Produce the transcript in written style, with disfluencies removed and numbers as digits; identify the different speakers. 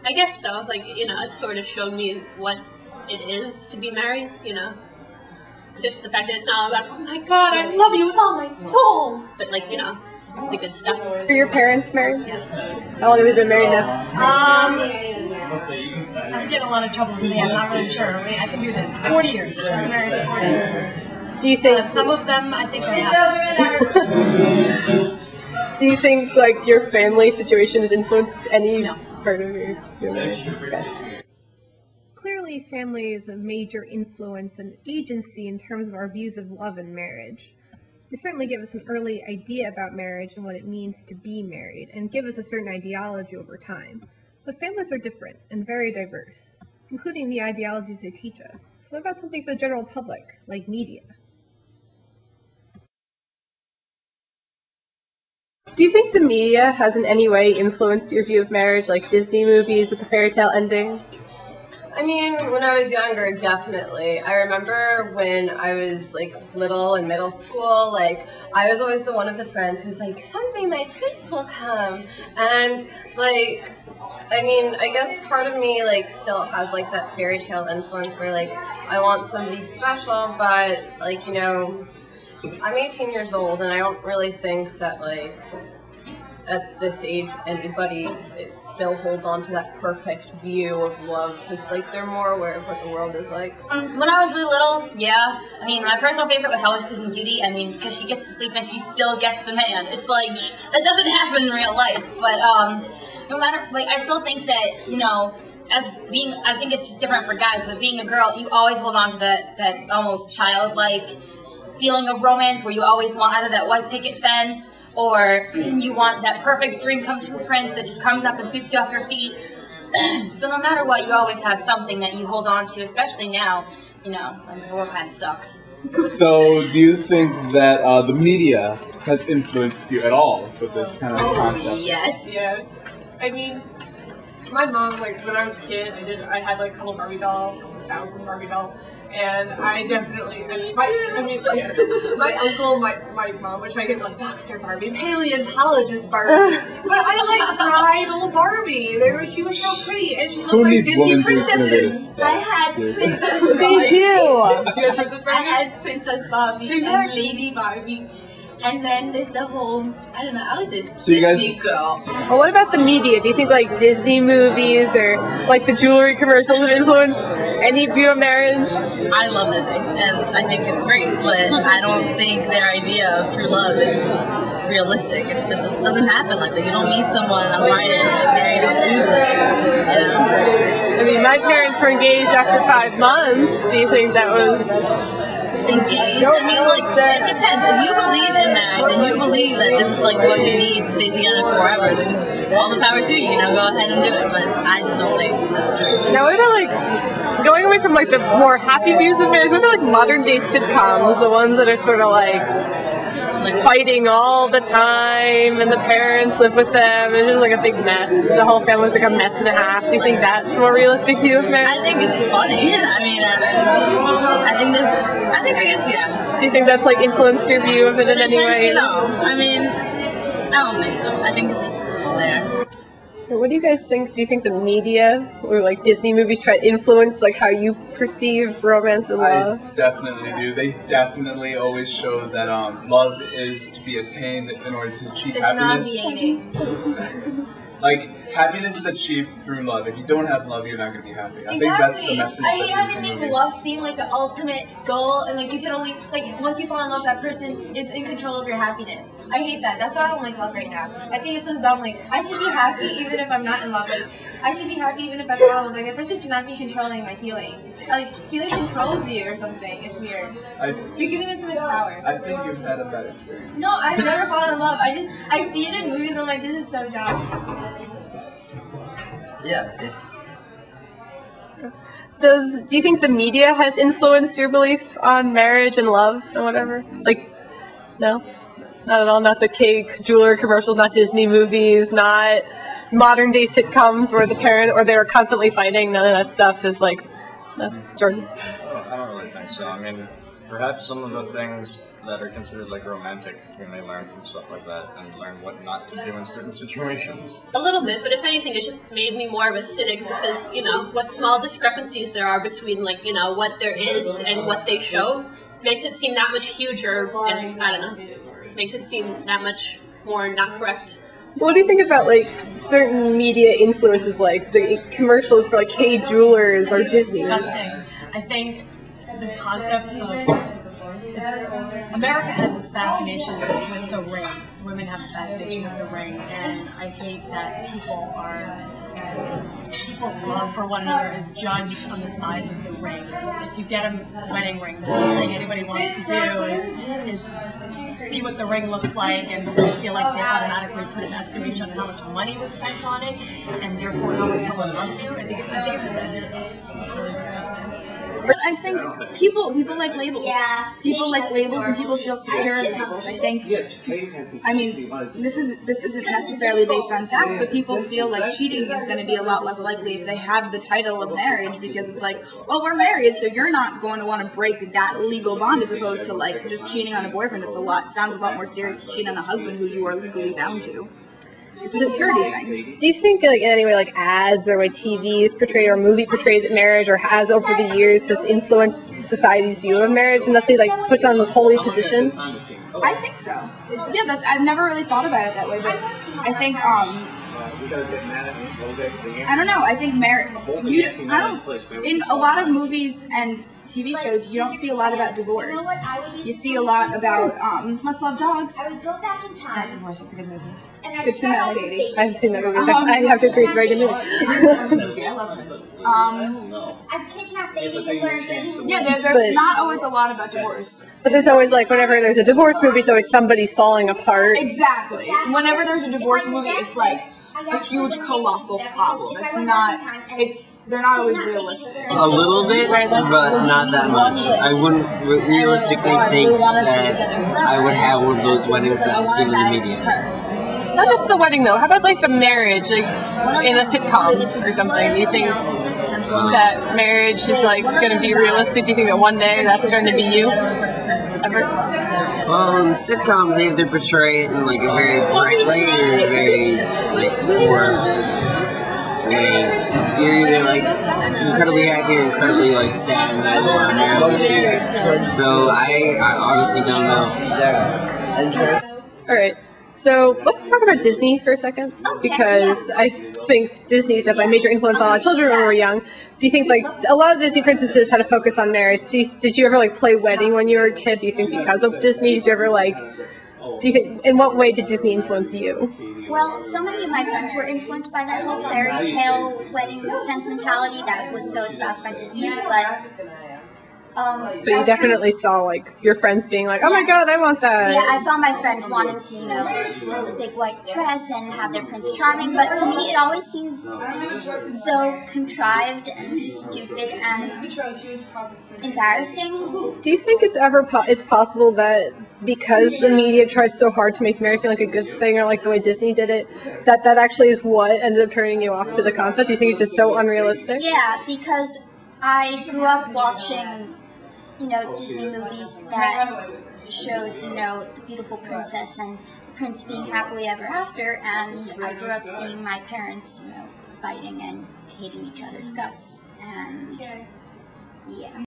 Speaker 1: I guess so. Like, you know, it sort of showed me what it is to be married, you know. Except the fact that it's not about, oh my god, I love you with all my soul! But, like, you know, the good stuff.
Speaker 2: Are your parents married?
Speaker 1: Yes.
Speaker 2: How long have you been married now?
Speaker 3: I'm getting a lot of trouble today. I'm not really sure. I mean, I can do this. 40 years. I've been married for 40 years.
Speaker 2: Do you think
Speaker 3: Some of them, I think, are happy.
Speaker 2: Do you think, like, your family situation has influenced any part of your marriage? Okay.
Speaker 4: Clearly, family is a major influence and agency in terms of our views of love and marriage. They certainly give us an early idea about marriage and what it means to be married, and give us a certain ideology over time. But families are different and very diverse, including the ideologies they teach us. So what about something for the general public, like media?
Speaker 2: Do you think the media has in any way influenced your view of marriage, like Disney movies with the fairy tale ending?
Speaker 5: I mean, when I was younger, definitely. I remember when I was, like, little in middle school, like, I was always the one of the friends who's like, someday my prince will come. And, like, I mean, I guess part of me, like, still has, like, that fairy tale influence where, like, I want somebody special, but, like, you know, I'm 18 years old, and I don't really think that, like, at this age, anybody still holds on to that perfect view of love, because, like, they're more aware of what the world is like.
Speaker 6: When I was really little, yeah. I mean, my personal favorite was always Sleeping Beauty. I mean, because she gets to sleep and she still gets the man. It's like, that doesn't happen in real life. But, no matter, like, I still think that, you know, I think it's just different for guys, but being a girl, you always hold on to that almost childlike feeling of romance where you always want either that white picket fence or you want that perfect dream come true prince that just comes up and sweeps you off your feet. So no matter what, you always have something that you hold on to, especially now, you know, when the world kind of sucks.
Speaker 7: So do you think that the media has influenced you at all with this kind of concept?
Speaker 6: Yes.
Speaker 3: Yes. I mean, my mom, like, when I was a kid, I had, like, a couple Barbie dolls, a couple thousand Barbie dolls. And I definitely, my uncle, my mom would try to get, like, Dr. Barbie, paleontologist Barbie. But I like bridal Barbie. She was so pretty, and she looked like Disney princesses.
Speaker 5: I had Princess
Speaker 2: They do!
Speaker 3: You had Princess Barbie?
Speaker 5: I had Princess Barbie and Lady Barbie. And then there's the whole, I don't know, I was a Disney girl.
Speaker 2: Well, what about the media? Do you think, like, Disney movies or, like, the jewelry commercials have influenced any view of marriage?
Speaker 6: I love Disney, and I think it's great, but I don't think their idea of true love is realistic. It just doesn't happen like that. You don't meet someone on Friday and get married on Tuesday, you know?
Speaker 2: I mean, my parents were engaged after 5 months. Do you think that was...
Speaker 6: Engaged? I mean, like, it depends. If you believe in marriage and you believe that this is, like, what you need to stay together forever, then all the power to you, you know, go ahead and do it. But I just don't think that's true.
Speaker 2: Now, what about, like, going away from, like, the more happy views of marriage, what about, like, modern-day sitcoms, the ones that are sort of, like fighting all the time, and the parents live with them, it's just, like, a big mess. The whole family's, like, a mess and a half. Do you think that's a more realistic view of marriage?
Speaker 6: I think it's funny. I mean, I guess, yeah.
Speaker 2: Do you think that's, like, influenced your view of it in any way?
Speaker 6: No, I mean, I don't think so. I think it's just there.
Speaker 2: What do you guys think? Do you think the media or, like, Disney movies try to influence, like, how you perceive romance and love?
Speaker 7: I definitely do. They definitely always show that love is to be attained in order to achieve happiness. Like, happiness is achieved through love. If you don't have love, you're not going to be happy. I think that's the message.
Speaker 5: I hate how they make love seem like the ultimate goal, and, like, you can only, like, once you fall in love, that person is in control of your happiness. I hate that. That's why I don't like love right now. I think it's so dumb. Like, I should be happy even if I'm not in love. Like, I should be happy even if I fall in love. Like, a person should not be controlling my feelings. Like, feelings controls you or something. It's weird. You're giving them too much power.
Speaker 7: I think you've had a bad experience.
Speaker 5: No, I've never fallen in love. I see it in movies and I'm like, this is so dumb.
Speaker 8: Yeah.
Speaker 2: Do you think the media has influenced your belief on marriage and love and whatever? Like, no? Not at all? Not the cake, jewelry commercials, not Disney movies, not modern day sitcoms where the parent or they were constantly fighting? None of that stuff is like, no, Jordan?
Speaker 8: I don't really think so. I mean,
Speaker 9: perhaps some of the things that are considered like romantic, we may learn from stuff like that and learn what not to do in certain situations.
Speaker 1: A little bit, but if anything, it just made me more of a cynic because, you know, what small discrepancies there are between, like, you know, what there is and what they show makes it seem that much huger, and, I don't know, makes it seem that much more not correct.
Speaker 2: What do you think about, like, certain media influences, like the commercials for, like, K Jewelers or Disney?
Speaker 10: Disgusting. I think the concept of America has this fascination with the ring. Women have a fascination with the ring, and I hate that people's love for one another is judged on the size of the ring. If you get a wedding ring, the first thing anybody wants to do is see what the ring looks like, and feel like they automatically put an estimation on how much money was spent on it, and therefore how much someone loves you. I think it's offensive. It's really disgusting.
Speaker 11: But I think people like labels. Yeah. People like labels, and people feel secure in labels. I think. I mean, this isn't necessarily based on fact, but people feel like cheating is going to be a lot less likely if they have the title of marriage, because it's like, well, we're married, so you're not going to want to break that legal bond, as opposed to like just cheating on a boyfriend. Sounds a lot more serious to cheat on a husband who you are legally bound to. It's a security thing.
Speaker 2: Do you think, like, in any way, like ads or way TV is portrayed or a movie portrays marriage or has over the years has influenced society's view of marriage and thus he like puts on this holy position?
Speaker 11: I think so. Yeah, I've never really thought about it that way, but I think I don't know. I think in a lot of movies and TV shows, you don't see a lot about divorce. You see a lot about Must Love Dogs. It's about divorce. It's a good movie. Good to know, Eddy.
Speaker 2: I haven't seen that movie. I have to agree, it's a very good movie.
Speaker 11: I love it. Yeah, there's not always a lot about divorce.
Speaker 2: But there's always, like, whenever there's a divorce movie, it's always somebody's falling apart.
Speaker 11: Exactly. Whenever there's a divorce movie, it's like a huge, colossal problem. They're not always realistic.
Speaker 8: A little bit, but not that much. I wouldn't realistically think that I would have one of those weddings that I've seen in the media.
Speaker 2: Not just the wedding, though. How about, like, the marriage, like, in a sitcom or something? Do you think that marriage is, like, going to be realistic? Do you think that one day that's going to be you? Ever?
Speaker 8: Well, in sitcoms, they either portray it in, like, a very bright light or a very, like, poor way. You're either, like, incredibly happy or incredibly, like, sad or married. So I obviously don't know.
Speaker 2: Alright. So let's talk about Disney for a second, because I think Disney is definitely a major influence on a lot of children when we were young. Do you think, like, a lot of Disney princesses had a focus on marriage? Did you ever, like, play wedding when you were a kid? Do you think because of Disney? Did you ever, like, in what way did Disney influence you?
Speaker 6: Well, so many of my friends were influenced by that whole fairy tale wedding sentimentality that was so espoused by Disney, but
Speaker 2: you definitely saw, like, your friends being like, oh my god, I want that.
Speaker 6: Yeah, I saw my friends wanting to, you know, wear the big white dress and have their Prince Charming, but to me it always seemed so contrived and stupid and embarrassing.
Speaker 2: Do you think it's possible that because the media tries so hard to make marriage seem like a good thing, or like the way Disney did it, that actually is what ended up turning you off to the concept? Do you think it's just so unrealistic?
Speaker 6: Yeah, because I grew up watching, you know, Disney movies that showed, you know, the beautiful princess and the prince being happily ever after, and I grew up seeing my parents, you know, fighting and hating each other's guts, and yeah.